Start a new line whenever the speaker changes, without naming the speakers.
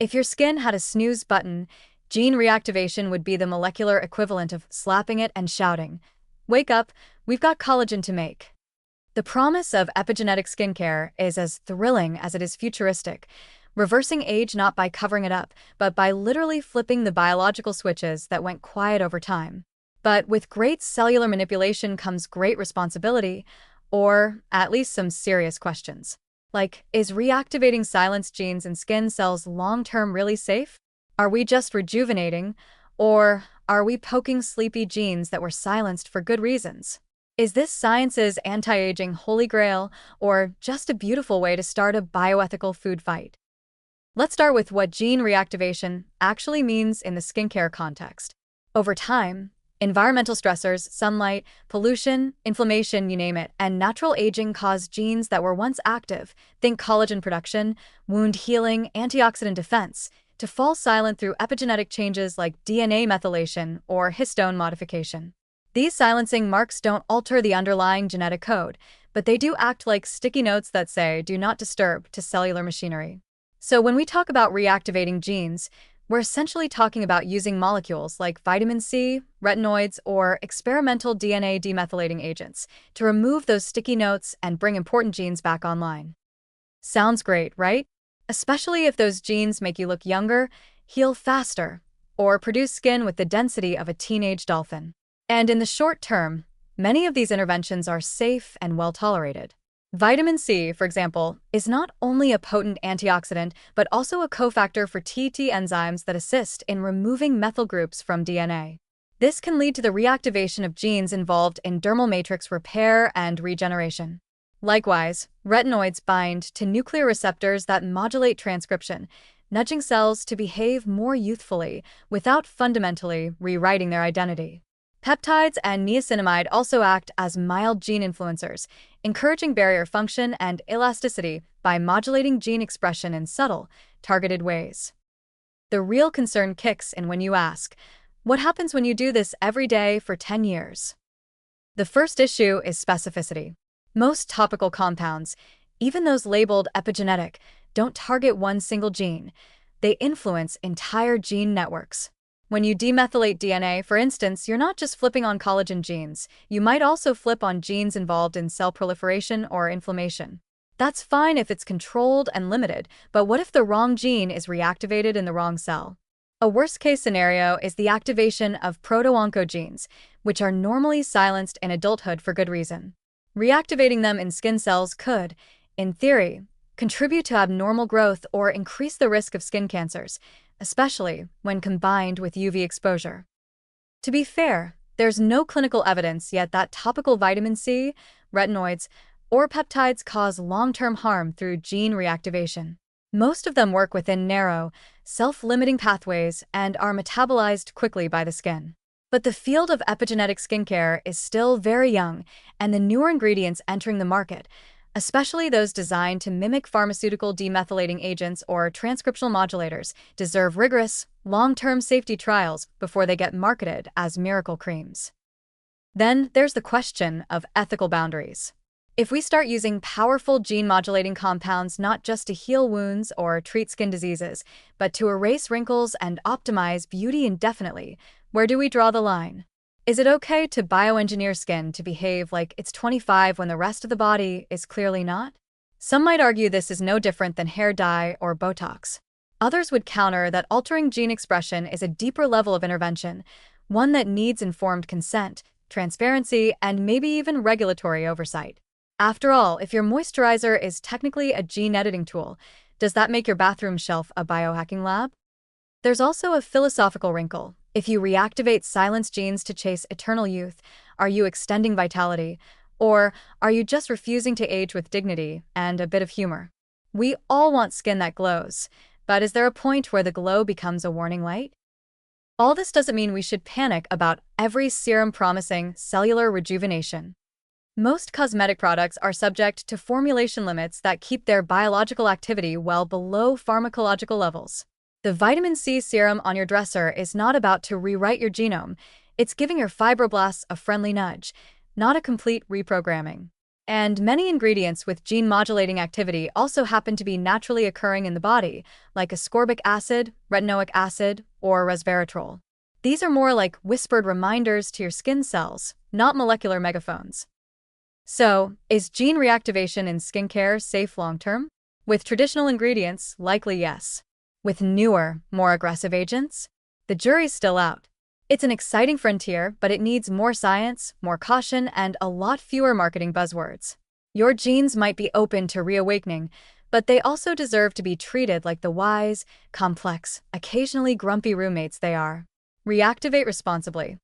If your skin had a snooze button, gene reactivation would be the molecular equivalent of slapping it and shouting, "Wake up, we've got collagen to make." The promise of epigenetic skincare is as thrilling as it is futuristic, reversing age not by covering it up, but by literally flipping the biological switches that went quiet over time. But with great cellular manipulation comes great responsibility, or at least some serious questions. Like, is reactivating silenced genes in skin cells long-term really safe? Are we just rejuvenating, or are we poking sleepy genes that were silenced for good reasons? Is this science's anti-aging holy grail, or just a beautiful way to start a bioethical food fight? Let's start with what gene reactivation actually means in the skincare context. Over time, environmental stressors, sunlight, pollution, inflammation, you name it, and natural aging cause genes that were once active, think collagen production, wound healing, antioxidant defense, to fall silent through epigenetic changes like DNA methylation or histone modification. These silencing marks don't alter the underlying genetic code, but they do act like sticky notes that say, "Do not disturb," to cellular machinery. So when we talk about reactivating genes, we're essentially talking about using molecules like vitamin C, retinoids, or experimental DNA demethylating agents to remove those sticky notes and bring important genes back online. Sounds great, right? Especially if those genes make you look younger, heal faster, or produce skin with the density of a teenage dolphin. And in the short term, many of these interventions are safe and well tolerated. Vitamin C, for example, is not only a potent antioxidant, but also a cofactor for TT enzymes that assist in removing methyl groups from DNA. This can lead to the reactivation of genes involved in dermal matrix repair and regeneration. Likewise, retinoids bind to nuclear receptors that modulate transcription, nudging cells to behave more youthfully without fundamentally rewriting their identity. Peptides and niacinamide also act as mild gene influencers, encouraging barrier function and elasticity by modulating gene expression in subtle, targeted ways. The real concern kicks in when you ask, what happens when you do this every day for 10 years? The first issue is specificity. Most topical compounds, even those labeled epigenetic, don't target one single gene. They influence entire gene networks. When you demethylate DNA, for instance, you're not just flipping on collagen genes. You might also flip on genes involved in cell proliferation or inflammation. That's fine if it's controlled and limited, but what if the wrong gene is reactivated in the wrong cell? A worst-case scenario is the activation of proto-oncogenes, which are normally silenced in adulthood for good reason. Reactivating them in skin cells could, in theory, contribute to abnormal growth or increase the risk of skin cancers, especially when combined with UV exposure. To be fair, there's no clinical evidence yet that topical vitamin C, retinoids, or peptides cause long-term harm through gene reactivation. Most of them work within narrow, self-limiting pathways and are metabolized quickly by the skin. But the field of epigenetic skincare is still very young, and the newer ingredients entering the market, especially those designed to mimic pharmaceutical demethylating agents or transcriptional modulators, deserve rigorous, long-term safety trials before they get marketed as miracle creams. Then there's the question of ethical boundaries. If we start using powerful gene-modulating compounds not just to heal wounds or treat skin diseases, but to erase wrinkles and optimize beauty indefinitely, where do we draw the line? Is it okay to bioengineer skin to behave like it's 25 when the rest of the body is clearly not? Some might argue this is no different than hair dye or Botox. Others would counter that altering gene expression is a deeper level of intervention, one that needs informed consent, transparency, and maybe even regulatory oversight. After all, if your moisturizer is technically a gene editing tool, does that make your bathroom shelf a biohacking lab? There's also a philosophical wrinkle. If you reactivate silenced genes to chase eternal youth, are you extending vitality, or are you just refusing to age with dignity and a bit of humor? We all want skin that glows, but is there a point where the glow becomes a warning light? All this doesn't mean we should panic about every serum promising cellular rejuvenation. Most cosmetic products are subject to formulation limits that keep their biological activity well below pharmacological levels. The vitamin C serum on your dresser is not about to rewrite your genome. It's giving your fibroblasts a friendly nudge, not a complete reprogramming. And many ingredients with gene-modulating activity also happen to be naturally occurring in the body, like ascorbic acid, retinoic acid, or resveratrol. These are more like whispered reminders to your skin cells, not molecular megaphones. So, is gene reactivation in skincare safe long-term? With traditional ingredients, likely yes. With newer, more aggressive agents, the jury's still out. It's an exciting frontier, but it needs more science, more caution, and a lot fewer marketing buzzwords. Your genes might be open to reawakening, but they also deserve to be treated like the wise, complex, occasionally grumpy roommates they are. Reactivate responsibly.